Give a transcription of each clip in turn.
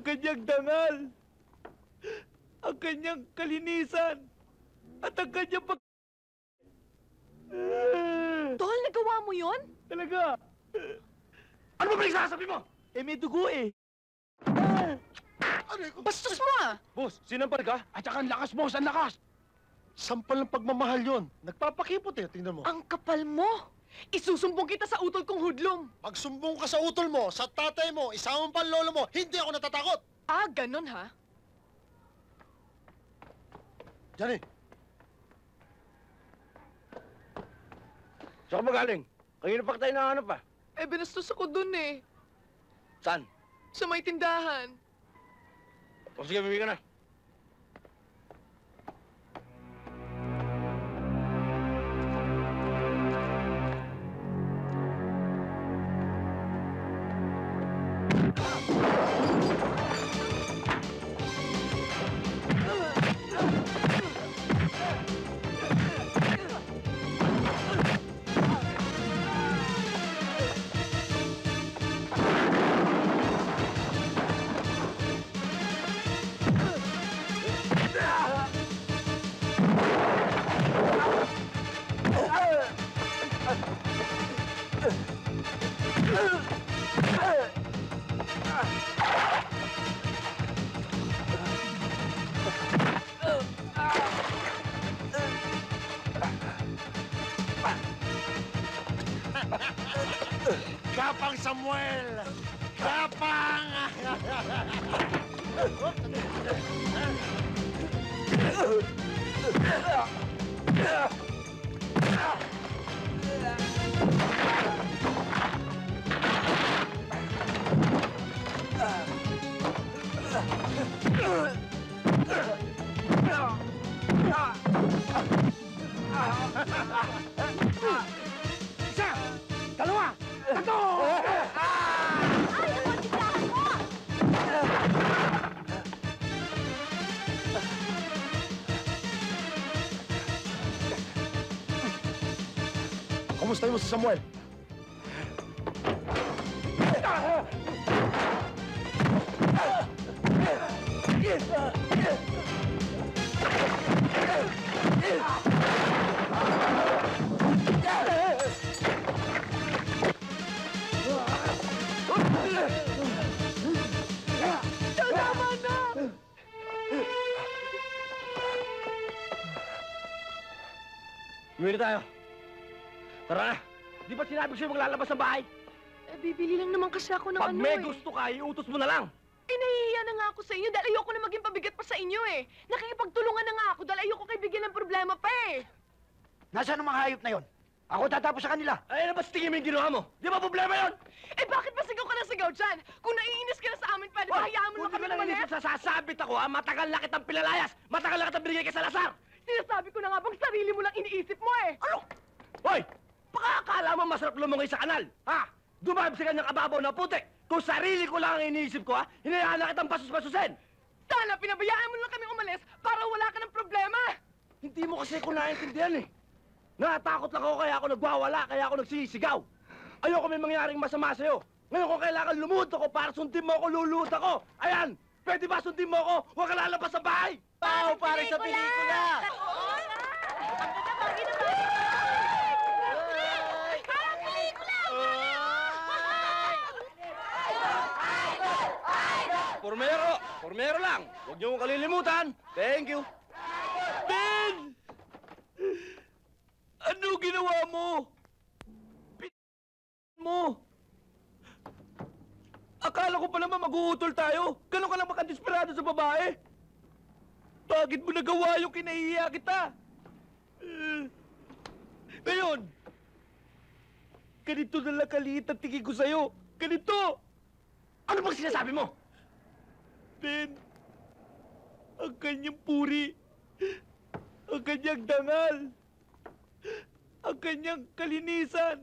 kanyang dangal, ang kanyang kalinisan, at ang kanyang pag... Tol, nagawa mo yun? Talaga? Ano ba pinagsasabi mo? Eh, may dugo eh. Bastos mo ah! Boss, sinampal ka? At saka ang lakas, boss, ang lakas! Sampal ng pagmamahal yon. Nagpapakipot eh, tingnan mo. Ang kapal mo! Isusumbong kita sa utol kong hudlom! Pag sumbong ka sa utol mo, sa tatay mo, isama pa lolo mo, hindi ako natatakot! Ah, ganun ha? Johnny, Saan ka ba galing? Kanina pa tayo nahanap pa. Eh, binastos ako dun eh. Saan? Sa may tindahan. O sige, bibig ka na. Gapang Samuel! Gapang! Isa! Dalawa! Tatlo! Ayaw mo, tindahan mo! Kamusta mo si Samuel? Tama na! Bumili tayo. Tara na. Di ba sinabi ko sa'yo maglalabas ng bahay? Eh, bibili lang naman kasi ako ng Pag ano may eh. gusto ka, iutos mo na lang. Eh, nahihiya na nga ako sa inyo dahil ayoko na maging pabigat pa sa inyo eh. Nakikipagtulungan na nga ako dahil ayoko kayo bigyan ng problema pa eh. Nasaan ang mga hayop na yon? Ako tatapos sa kanila. Ay, ano ba sa tingin mo yung ginawa mo? Di ba problema yon? Eh, bakit ba sigaw ka na sigaw dyan? Kung naiinis ka na sa amin, pwede ba hayaan mo lang kami lang umalis? inisip sa sasabit ako, ha? Matagal na kitang pinalayas. Matagal na kitang binigay kay Salazar. Sinasabi ko na nga bang sarili mo lang iniisip mo eh. Ano? Hoy! Baka akala mo masarap lumungay sa kanal, ha? Dumahib sa kanyang kababaw na putik. Kung sarili ko lang ang iniisip ko, ha? Hinayaan na kitang pasus-pasusin. Sana pinabayaan mo lang kami umalis para wala ka ng problema. Hindi mo kasi ko naintindihan, eh. Natakot lang ako kaya ako nagwawala, kaya ako nagsisigaw. Ayoko may mangyaring masama sa'yo. Ngayon kung kailangan lumuhod ako para sundin mo ako, luluhod ako. Ayan! Pwede ba sundin mo ako? Huwag ka lalabas sa bahay! Pao, para sa pelikula! Pormero! Pormero lang! Huwag niyo kong kalilimutan! Thank you! Ben! Ano ginawa mo? Mo! Akala ko pa naman mag-uutol tayo. Ganun ka lang makadesperado sa babae. Bakit mo nagawa yung kinahiya kita? Ngayon, ganito na lang kaliit ang tingin ko sa'yo. Ganito! Ano bang sinasabi mo? Ben, ang kanyang puri, ang kanyang dangal, ang kanyang kalinisan,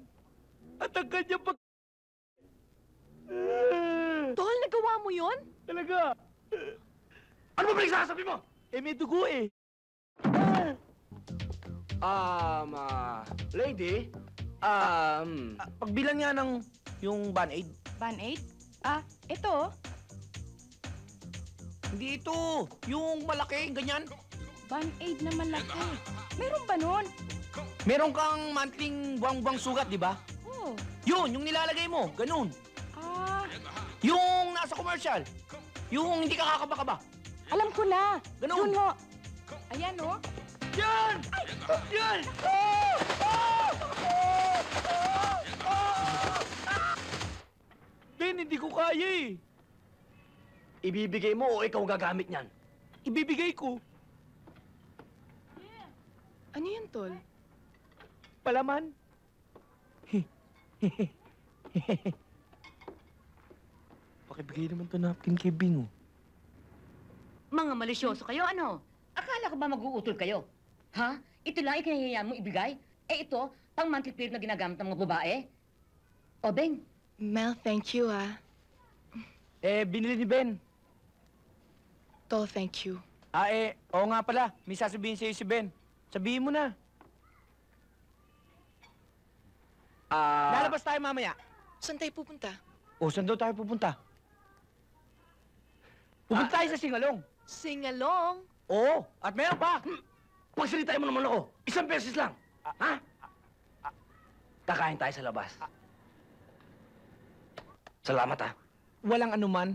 at ang kanyang pag... Tol, nagawa mo yun? Talaga? Ano ba pinagsasabi mo? Eh, may dugo eh. Lady, Pagbilan nga ng yung Band-Aid. Band-Aid? Ah, ito. Hindi ito. Yung malaki, ganyan. Band-aid na malaki. Meron ba nun? Meron kang monthly buwang-buwang sugat, di ba? Oh. Yun, yung nilalagay mo. Ganun. Ah, Yung nasa commercial. Yung hindi ka kakaba-kaba. alam ko na. Ganun. Yun, oh. Ayan, oh. Yan! Yan! Ben, hindi ko kaya eh. Ibibigay mo o ikaw gagamit niyan? Ibibigay ko. Ano yan, Tol? Palaman. Pakibigay naman to napkin kay Bing, oh. Mga malisyoso kayo, ano? Akala ko ba mag-uutol kayo? Ha? Ito lang ikinahihiyaan mo ibigay? Eh ito, pang monthly period na ginagamit ng mga babae? O, Beng, Mel, thank you, ah. Eh, binili ni Ben. Tol, thank you. Oo nga pala. May sasabihin sa'yo si Ben. Sabihin mo na. Lalabas tayo mamaya. Saan tayo pupunta? O, saan daw tayo pupunta? Pupunta tayo sa Singalong. Sing-along. Oo, at meron pa. Pagsalitain mo naman ako. Isang beses lang. Ha? Kakain tayo sa labas. Salamat, ha? Walang anuman.